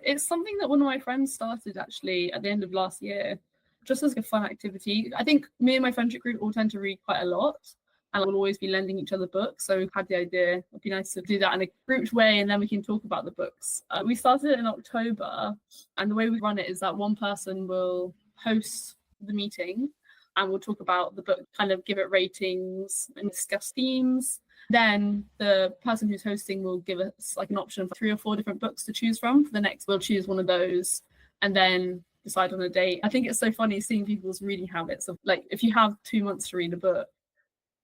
It's something that one of my friends started actually at the end of last year, just as a fun activity. I think me and my friendship group all tend to read quite a lot and we'll always be lending each other books. So we had the idea it'd be nice to do that in a grouped way and then we can talk about the books. We started it in October and the way we run it is that one person will host the meeting and we'll talk about the book, kind of give it ratings and discuss themes. Then the person who's hosting will give us like an option for 3 or 4 different books to choose from. For the next, we'll choose one of those and then decide on a date. I think it's so funny seeing people's reading habits of like, if you have 2 months to read a book,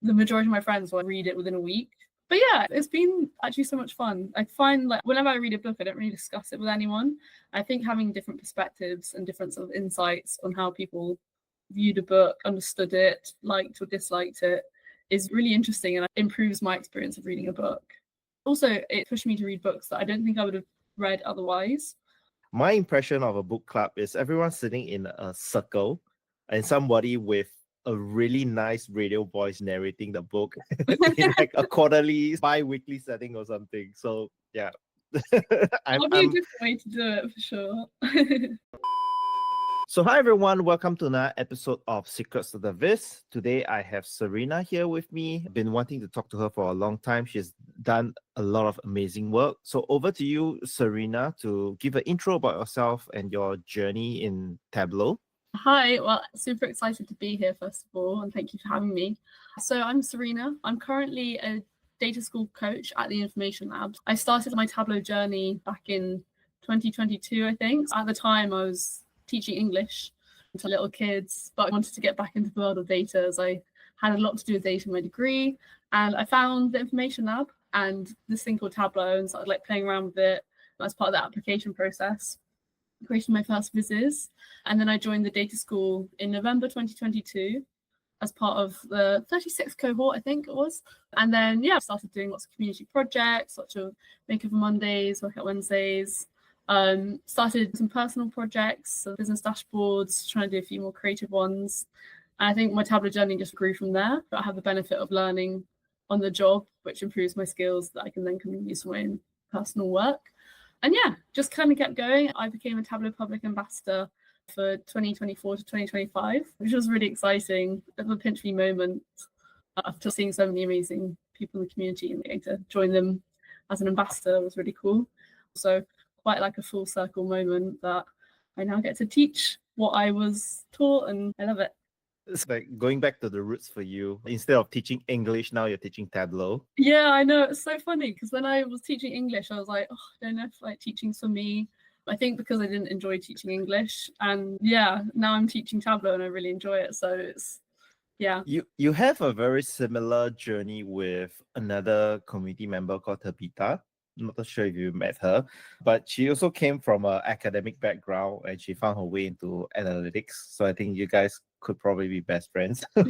the majority of my friends will read it within a week. But yeah, it's been actually so much fun. I find like whenever I read a book, I don't really discuss it with anyone. I think having different perspectives and different sort of insights on how people viewed a book, understood it, liked or disliked it, is really interesting and improves my experience of reading a book. Also, it pushed me to read books that I don't think I would have read otherwise. My impression of a book club is everyone sitting in a circle and somebody with a really nice radio voice narrating the book in like a quarterly, bi-weekly setting or something. So yeah. That'll be a good way to do it for sure. So hi everyone, welcome to another episode of Secrets of the Viz. Today I have Serena here with me. I've been wanting to talk to her for a long time. She's done a lot of amazing work. So over to you, Serena, to give an intro about yourself and your journey in Tableau. Hi, well, super excited to be here first of all, and thank you for having me. So I'm Serena. I'm currently a data school coach at the Information Lab. I started my Tableau journey back in 2022, I think. At the time, I was teaching English to little kids, but I wanted to get back into the world of data as I had a lot to do with data in my degree. And I found the Information Lab and this thing called Tableau and started like playing around with it as part of the application process, creating my first vizzes. And then I joined the data school in November 2022 as part of the 36th cohort, I think it was. And then, yeah, I started doing lots of community projects, such as Makeover Mondays, Workout Wednesdays. Started some personal projects, so business dashboards, trying to do a few more creative ones. And I think my Tableau journey just grew from there. But I have the benefit of learning on the job, which improves my skills that I can then use for my own personal work. And yeah, just kind of kept going. I became a Tableau Public Ambassador for 2024 to 2025, which was really exciting. A bit of a pinch me moment after seeing so many amazing people in the community and getting to join them as an ambassador was really cool. So quite like a full circle moment that I now get to teach what I was taught and I love it. It's like going back to the roots for you. Instead of teaching English, now you're teaching Tableau. Yeah, I know. It's so funny because when I was teaching English, I was like, oh, I don't know if like teaching's for me. I think because I didn't enjoy teaching English. And yeah, now I'm teaching Tableau and I really enjoy it. So it's, yeah. You have a very similar journey with another community member called Tabitha. I'm not sure if you met her, but she also came from an academic background and she found her way into analytics. So I think you guys could probably be best friends. I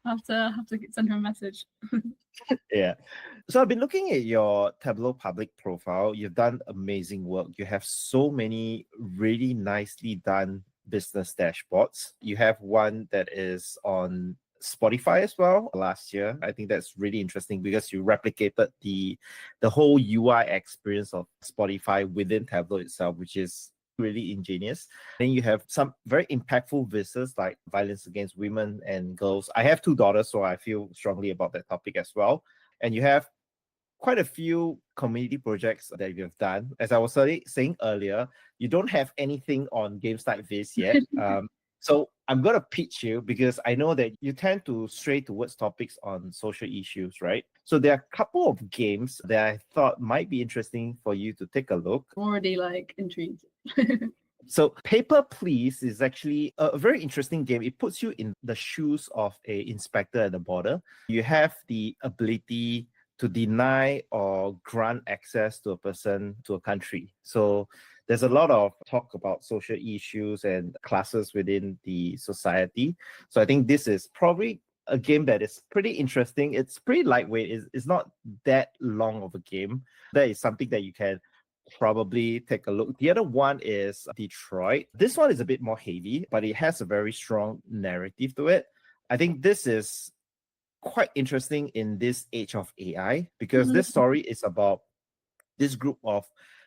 have to send her a message. Yeah. So I've been looking at your Tableau public profile. You've done amazing work. You have so many really nicely done business dashboards. You have one that is on Spotify as well last year. I think that's really interesting because you replicated the whole UI experience of Spotify within Tableau itself, which is really ingenious. Then you have some very impactful vizzes like violence against women and girls. I have 2 daughters, so I feel strongly about that topic as well. And you have quite a few community projects that you've done. As I was saying earlier, you don't have anything on Games Like Viz yet. So I'm going to pitch you because I know that you tend to stray towards topics on social issues, right? So there are a couple of games that I thought might be interesting for you to take a look. I'm already like intrigued. So Paper Please is actually a very interesting game. It puts you in the shoes of an inspector at the border. You have the ability to deny or grant access to a person to a country. So there's a lot of talk about social issues and classes within the society. So I think this is probably a game that is pretty interesting. It's pretty lightweight. It's not that long of a game. That is something that you can probably take a look. The other one is Detroit. This one is a bit more heavy, but it has a very strong narrative to it. I think this is quite interesting in this age of AI because this story is about this group of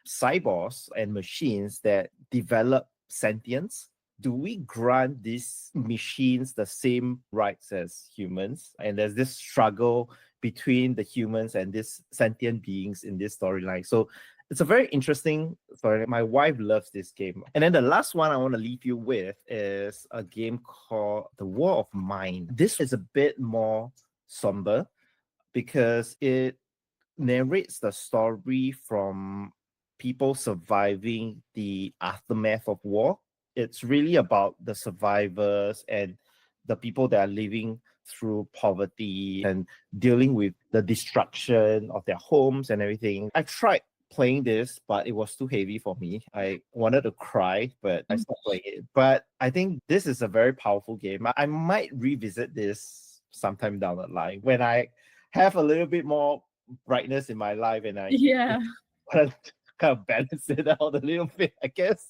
cyborgs and machines that develop sentience, do we grant these machines the same rights as humans? And there's this struggle between the humans and these sentient beings in this storyline. So it's a very interesting story. My wife loves this game. And then the last one I want to leave you with is a game called The War of Mine. This is a bit more somber because it narrates the story from people surviving the aftermath of war. It's really about the survivors and the people that are living through poverty and dealing with the destruction of their homes and everything. I tried playing this, but it was too heavy for me. I wanted to cry, but I stopped playing it. But I think this is a very powerful game. I might revisit this sometime down the line when I have a little bit more brightness in my life and I want to kind of balance it out a little bit, I guess.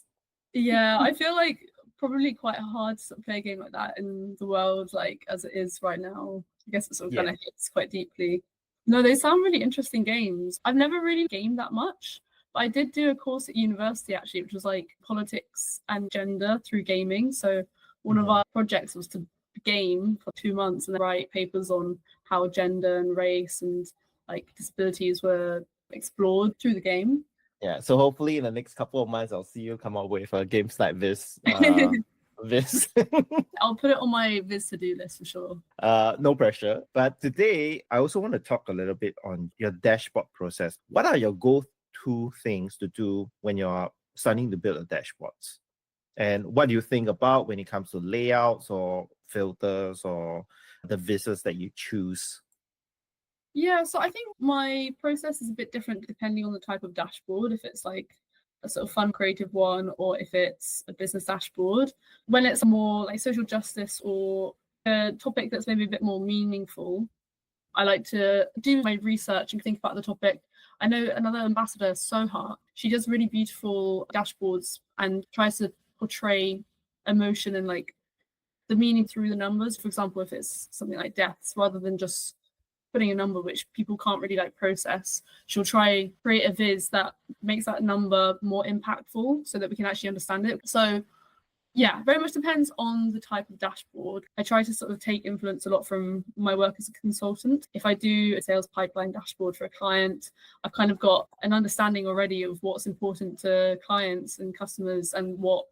Yeah, I feel like probably quite hard to play a game like that in the world like as it is right now. I guess it sort of kind of hits quite deeply. No, they sound really interesting games. I've never really gamed that much, but I did do a course at university actually, which was like politics and gender through gaming. So one of our projects was to game for 2 months and then write papers on how gender and race and like disabilities were explored through the game. Yeah, so hopefully in the next couple of months, I'll see you come up with games like this. Viz. I'll put it on my Viz to-do list for sure. No pressure. But today, I also want to talk a little bit on your dashboard process. What are your go-to things to do when you're starting to build a dashboard? And what do you think about when it comes to layouts or filters or the visits that you choose? Yeah, so I think my process is a bit different depending on the type of dashboard, if it's like a sort of fun creative one or if it's a business dashboard. When it's more like social justice or a topic that's maybe a bit more meaningful, I like to do my research and think about the topic. I know another ambassador, Soha, she does really beautiful dashboards and tries to portray emotion and like the meaning through the numbers. For example, if it's something like deaths, rather than just putting a number which people can't really like process, she'll try create a viz that makes that number more impactful so that we can actually understand it. So yeah, very much depends on the type of dashboard. I try to sort of take influence a lot from my work as a consultant. If I do a sales pipeline dashboard for a client, I've kind of got an understanding already of what's important to clients and customers and what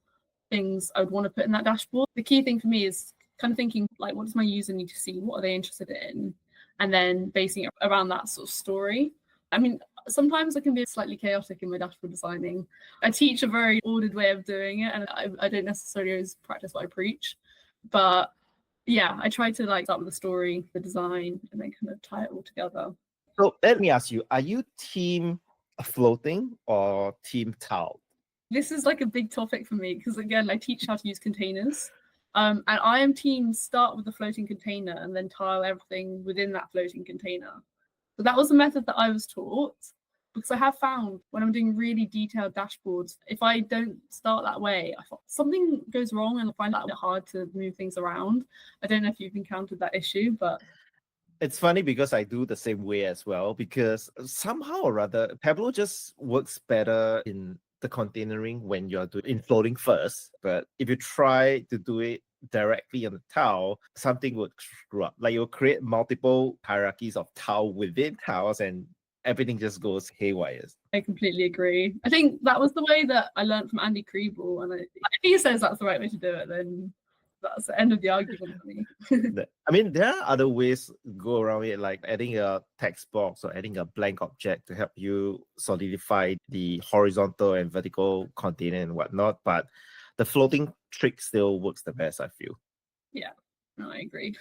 things I would want to put in that dashboard. The key thing for me is kind of thinking like, what does my user need to see? What are they interested in? And then basing it around that sort of story. I mean, sometimes I can be slightly chaotic in my dashboard designing. I teach a very ordered way of doing it, and I don't necessarily always practice what I preach. But yeah, I try to like start with the story, the design, and then kind of tie it all together. So let me ask you, are you team floating or team tiled? This is like a big topic for me because again, I teach how to use containers. And I am team start with the floating container and then tile everything within that floating container. So that was the method that I was taught, because I have found when I'm doing really detailed dashboards, if I don't start that way, I thought something goes wrong and I find it hard to move things around. I don't know if you've encountered that issue, but it's funny because I do the same way as well, because somehow or other, Tableau just works better in the containering when you're doing floating first. But if you try to do it directly on the tile, something would screw up. Like you'll create multiple hierarchies of tile within tiles and everything just goes haywire. I completely agree. I think that was the way that I learned from Andy Kriebel, and if he says that's the right way to do it, then that's the end of the argument for me. I mean, there are other ways to go around it, like adding a text box or adding a blank object to help you solidify the horizontal and vertical container and whatnot. But the floating trick still works the best, I feel. Yeah, no, I agree.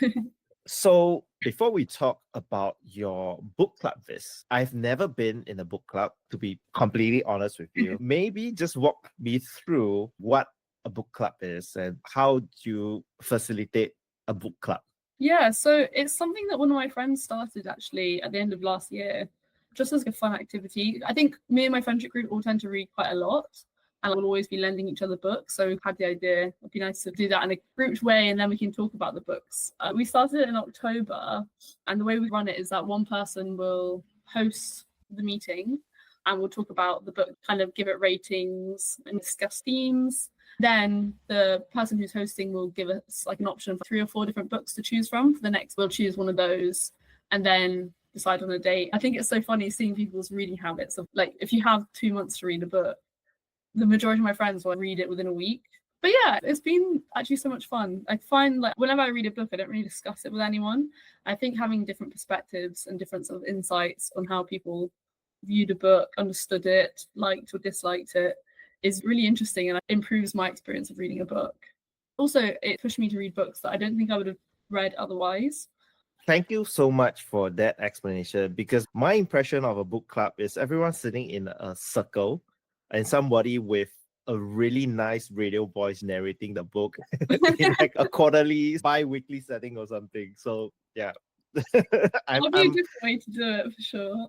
So before we talk about your book club Viz, I've never been in a book club, to be completely honest with you. Maybe just walk me through what a book club is and how do you facilitate a book club? Yeah, so it's something that one of my friends started actually at the end of last year, just as a fun activity. I think me and my friendship group all tend to read quite a lot, and we'll always be lending each other books. So we've had the idea it'd be nice to do that in a grouped way, and then we can talk about the books. We started it in October, and the way we run it is that one person will host the meeting, and we'll talk about the book, kind of give it ratings and discuss themes. Then the person who's hosting will give us like an option for 3 or 4 different books to choose from. For the next, we'll choose one of those and then decide on a date. I think it's so funny seeing people's reading habits of like, if you have 2 months to read a book, the majority of my friends will read it within a week. But yeah, it's been actually so much fun. I find like whenever I read a book, I don't really discuss it with anyone. I think having different perspectives and different sort of insights on how people viewed a book, understood it, liked or disliked it, is really interesting and improves my experience of reading a book. Also, it pushed me to read books that I don't think I would have read otherwise. Thank you so much for that explanation, because my impression of a book club is everyone sitting in a circle and somebody with a really nice radio voice narrating the book in like a quarterly, bi-weekly setting or something. So yeah. That'll be a different way to do it for sure.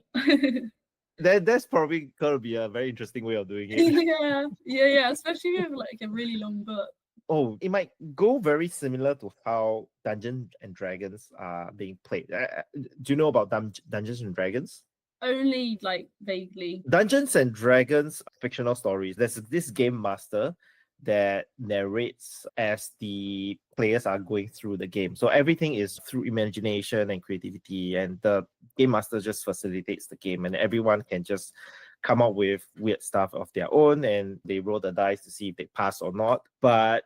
That's probably gonna be a very interesting way of doing it. Yeah. Especially with like a really long book. Oh, it might go very similar to how Dungeons and Dragons are being played. Do you know about Dungeons and Dragons? Only like vaguely. Dungeons and Dragons fictional stories. There's this game master that narrates as the players are going through the game. So everything is through imagination and creativity, and the game master just facilitates the game, and everyone can just come up with weird stuff of their own, and they roll the dice to see if they pass or not. But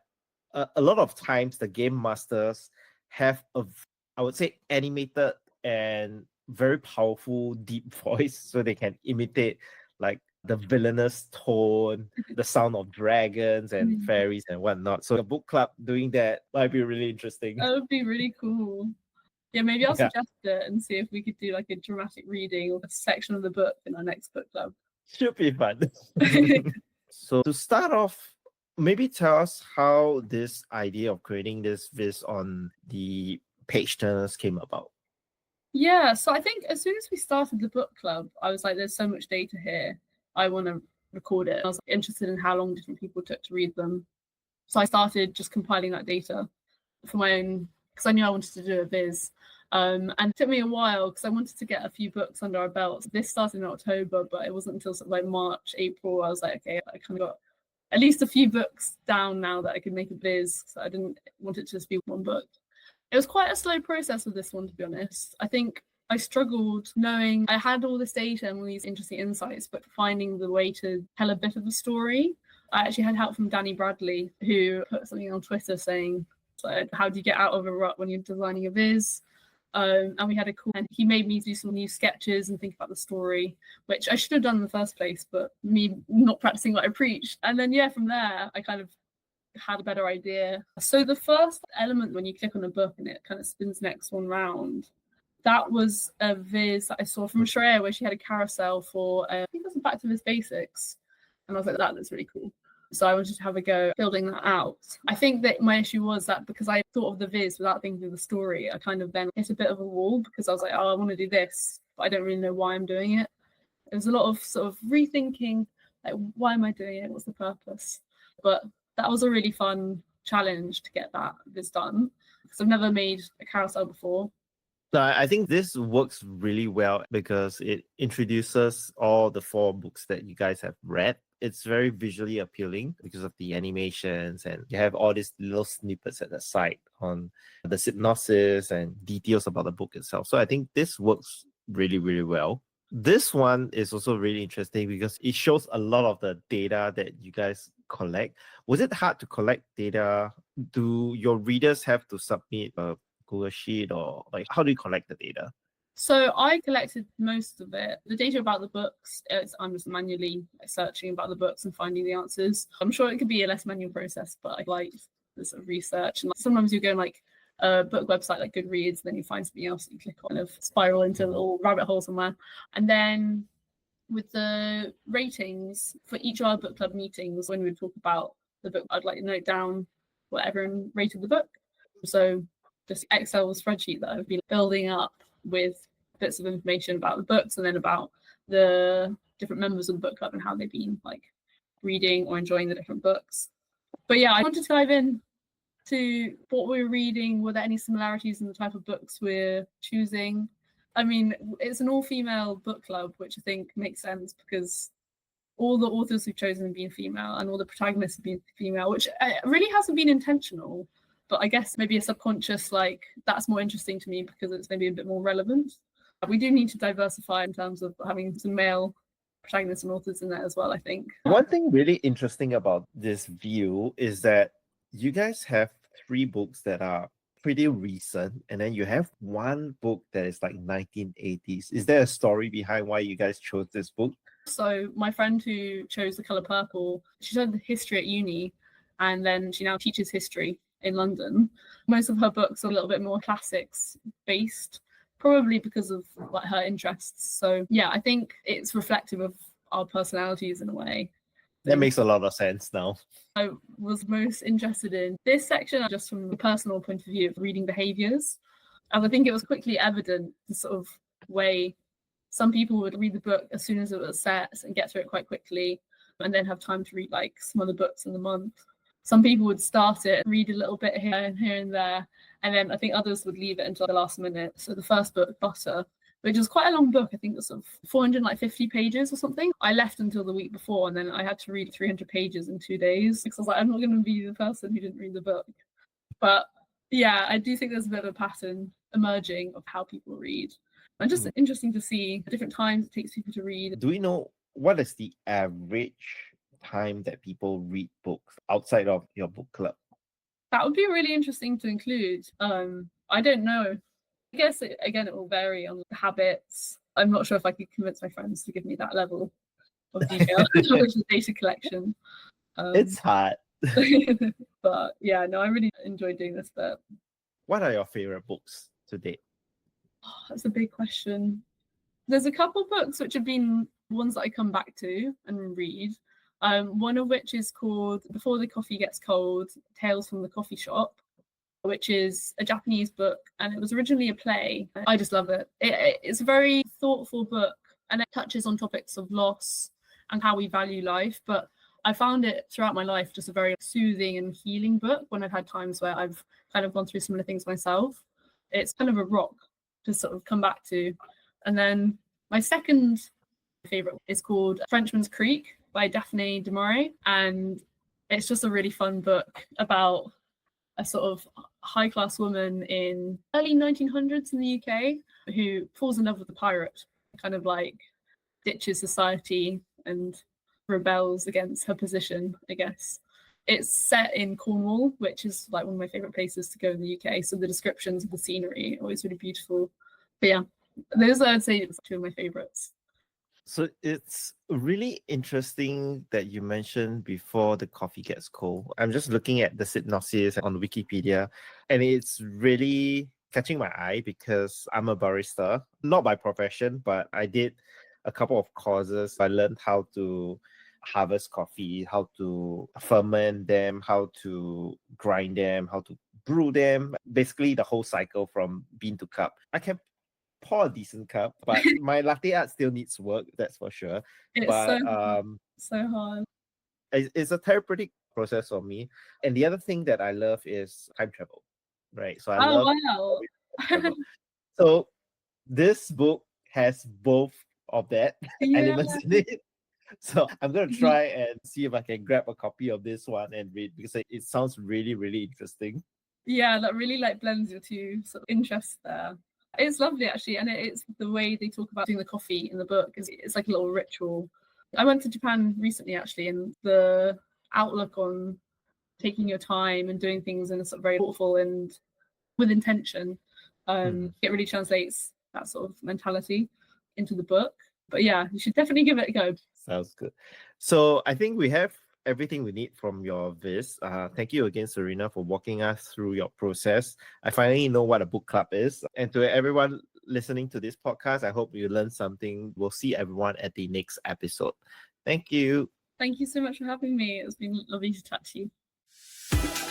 a lot of times the game masters have I would say, animated and very powerful deep voice, so they can imitate like the villainous tone, the sound of dragons and fairies and whatnot. So a book club doing that might be really interesting. That would be really cool. Yeah, maybe I'll suggest it and see if we could do like a dramatic reading or a section of the book in our next book club. Should be fun. So to start off, maybe tell us how this idea of creating this viz on the page turners came about. Yeah, so I think as soon as we started the book club, I was like, there's so much data here. I want to record it. I was interested in how long different people took to read them. So I started just compiling that data for my own, because I knew I wanted to do a viz. And it took me a while because I wanted to get a few books under our belts. This started in October, but it wasn't until sort of like March, April, I was like, okay, I kind of got at least a few books down now that I could make a viz. So I didn't want it to just be one book. It was quite a slow process with this one, to be honest. I think I struggled knowing I had all this data and all these interesting insights, but finding the way to tell a bit of the story. I actually had help from Danny Bradley, who put something on Twitter saying, how do you get out of a rut when you're designing a viz? And we had a call, and he made me do some new sketches and think about the story, which I should have done in the first place, but me not practicing what I preached. And then, yeah, from there, I kind of had a better idea. So the first element when you click on a book and it kind of spins next one round, that was a viz that I saw from Shreya where she had a carousel for, I think it was Back to Viz Basics. And I was like, that looks really cool. So I wanted to have a go building that out. I think that my issue was that because I thought of the viz without thinking of the story, I kind of then hit a bit of a wall because I was like, oh, I want to do this, but I don't really know why I'm doing it. There was a lot of sort of rethinking, like, why am I doing it? What's the purpose? But that was a really fun challenge to get that viz done because I've never made a carousel before. No, I think this works really well because it introduces all the 4 books that you guys have read. It's very visually appealing because of the animations, and you have all these little snippets at the side on the synopsis and details about the book itself. So I think this works really, really well. This one is also really interesting because it shows a lot of the data that you guys collect. Was it hard to collect data? Do your readers have to submit a Google Sheet, or like how do you collect the data? So I collected most of it. The data about the books, I'm just manually searching about the books and finding the answers. I'm sure it could be a less manual process, but I like the sort of research. And sometimes you go on like a book website like Goodreads, then you find something else that you click on, kind of spiral into a little rabbit hole somewhere. And then with the ratings for each of our book club meetings, when we would talk about the book, I'd like to note down what everyone rated the book. So just Excel spreadsheet that I've been building up with bits of information about the books and then about the different members of the book club and how they've been like reading or enjoying the different books. But yeah, I wanted to dive in to what we were reading. Were there any similarities in the type of books we're choosing? I mean, it's an all-female book club, which I think makes sense because all the authors we've chosen have been female and all the protagonists have been female, which really hasn't been intentional. But I guess maybe a subconscious, like, that's more interesting to me because it's maybe a bit more relevant. We do need to diversify in terms of having some male protagonists and authors in there as well, I think. One thing really interesting about this view is that you guys have 3 books that are pretty recent, and then you have one book that is like 1980s. Is there a story behind why you guys chose this book? So my friend who chose The Colour Purple, she studied history at uni, and then she now teaches history in London. Most of her books are a little bit more classics based, probably because of like her interests. So yeah, I think it's reflective of our personalities in a way. That makes a lot of sense now. I was most interested in this section just from a personal point of view of reading behaviours. And I think it was quickly evident the sort of way some people would read the book as soon as it was set and get through it quite quickly and then have time to read like some other books in the month. Some people would start it, read a little bit here and there, and then I think others would leave it until the last minute. So the first book, Butter, which was quite a long book, I think it was sort of 450 pages or something. I left until the week before, and then I had to read 300 pages in 2 days because I was like, I'm not going to be the person who didn't read the book. But yeah, I do think there's a bit of a pattern emerging of how people read. And just interesting to see different times it takes people to read. Do we know what is the average time that people read books outside of your book club? That would be really interesting to include. I don't know. I guess, it will vary on the habits. I'm not sure if I could convince my friends to give me that level of detail with the data collection. It's hard. But yeah, no, I really enjoyed doing this bit. What are your favorite books to date? Oh, that's a big question. There's a couple books which have been ones that I come back to and read. One of which is called Before the Coffee Gets Cold, Tales from the Coffee Shop, which is a Japanese book, and it was originally a play. I just love it. It's a very thoughtful book, and it touches on topics of loss and how we value life. But I found it throughout my life just a very soothing and healing book when I've had times where I've kind of gone through similar things myself. It's kind of a rock to sort of come back to. And then my second favourite is called Frenchman's Creek by Daphne du Maurier, and it's just a really fun book about a sort of high-class woman in early 1900s in the UK who falls in love with a pirate, kind of like ditches society and rebels against her position, I guess. It's set in Cornwall, which is like one of my favourite places to go in the UK, so the descriptions of the scenery are always really beautiful. But yeah, those I'd say are 2 of my favourites. So it's really interesting that you mentioned Before the Coffee Gets Cold. I'm just looking at the synopsis on Wikipedia, and it's really catching my eye because I'm a barista, not by profession, but I did a couple of courses. I learned how to harvest coffee, how to ferment them, how to grind them, how to brew them, basically the whole cycle from bean to cup. I can pour a decent cup, but my latte art still needs work, that's for sure. It's so hard. It's a therapeutic process for me. And the other thing that I love is time travel, right? So I love wow. travel. So this book has both of that elements in it. So I'm going to try and see if I can grab a copy of this one and read, because it sounds really, really interesting. Yeah, that really like blends your 2 sort of interests there. It's lovely actually, and it's the way they talk about doing the coffee in the book. It's like a little ritual. I went to Japan recently actually, and the outlook on taking your time and doing things in a sort of very thoughtful and with intention, it really translates that sort of mentality into the book. But yeah, you should definitely give it a go. Sounds good. So I think we have everything we need from your viz. Thank you again, Serena, for walking us through your process. I finally know what a book club is. And to everyone listening to this podcast, I hope you learned something. We'll see everyone at the next episode. Thank you. Thank you so much for having me. It's been lovely to chat to you.